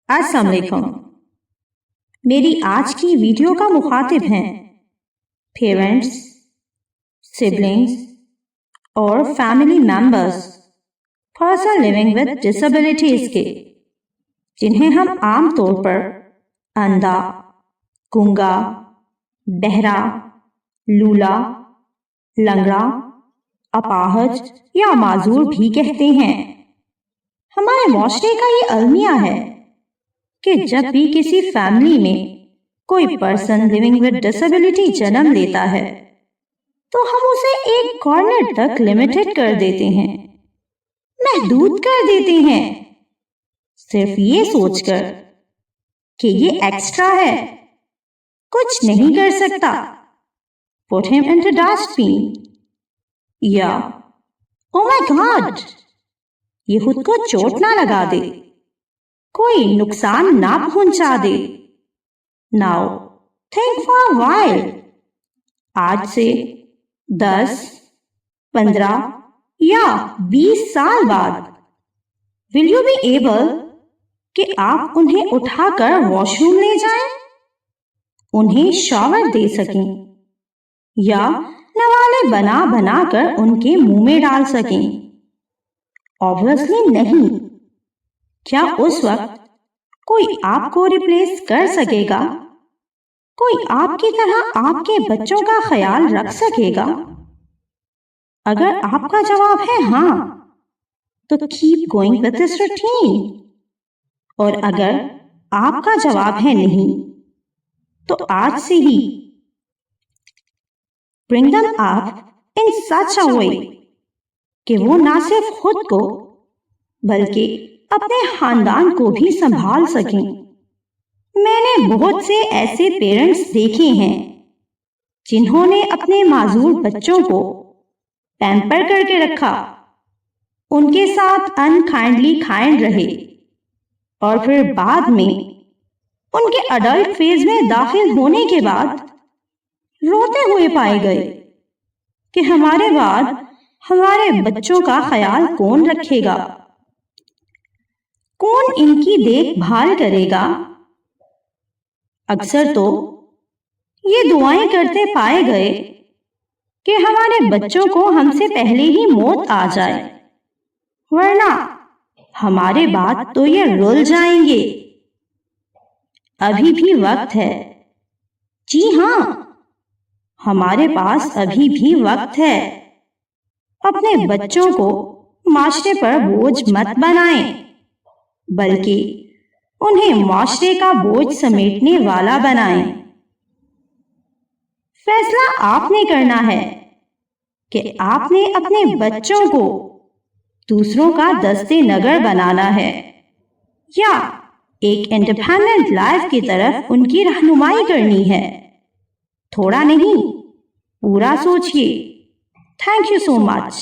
अस्सलाम वालेकुम। मेरी आज की वीडियो का मुखातिब हैं पेरेंट्स, सिबलिंग्स और family members person living with disabilities के, जिन्हें हम आम तौर पर अंधा, गूंगा, बहरा, लूला, लंगड़ा, अपाहज या माजूर भी कहते हैं। हमारे माशरे का ये अलमिया है कि जब भी किसी फैमिली में कोई पर्सन लिविंग विद डिसेबिलिटी जन्म लेता है तो हम उसे एक कॉर्नर तक लिमिटेड कर देते हैं, महदूद कर देते हैं, सिर्फ ये सोचकर कि ये एक्स्ट्रा है, कुछ नहीं कर सकता, पुट हिम इनटू डस्टबिन, या ओ माय गॉड ये खुद को चोट ना लगा दे, कोई नुकसान ना पहुंचा दे। Now think for a while. आज से 10, 15 या 20 साल बाद विल यू बी एबल कि आप उन्हें उठाकर वॉशरूम ले जाएं, उन्हें शॉवर दे सकें या नवाले बना बना कर उनके मुंह में डाल सकें? ऑब्वियसली नहीं। क्या उस वक्त कोई आपको रिप्लेस कर सकेगा? कोई आपकी तरह आपके बच्चों का ख्याल रख सकेगा? अगर आपका जवाब है हाँ, तो keep going with this routine, और अगर आपका जवाब है नहीं, तो आज से ही bring them up in such a way कि वो ना सिर्फ खुद को बल्कि अपने खानदान को भी संभाल सकें। मैंने बहुत से ऐसे पेरेंट्स देखे हैं जिन्होंने अपने माजूर बच्चों को पैम्पर करके रखा, उनके साथ अनकाइंडली काइंड रहे, और फिर बाद में उनके अडल्ट फेज में दाखिल होने के बाद रोते हुए पाए गए कि हमारे बाद हमारे बच्चों का ख्याल कौन रखेगा, कौन इनकी देखभाल करेगा। अक्सर तो ये दुआएं करते पाए गए कि हमारे बच्चों को हमसे पहले ही मौत आ जाए, वरना हमारे बाद तो ये रुल जाएंगे। अभी भी वक्त है, जी हाँ, हमारे पास अभी भी वक्त है। अपने बच्चों को माशरे पर बोझ मत बनाएं, बल्कि उन्हें माशरे का बोझ समेटने वाला बनाएं। फैसला आपने करना है कि आपने अपने बच्चों को दूसरों का दस्ते नगर बनाना है या एक इंडिपेंडेंट लाइफ की तरफ उनकी रहनुमाई करनी है। थोड़ा नहीं, पूरा सोचिए। Thank you so much.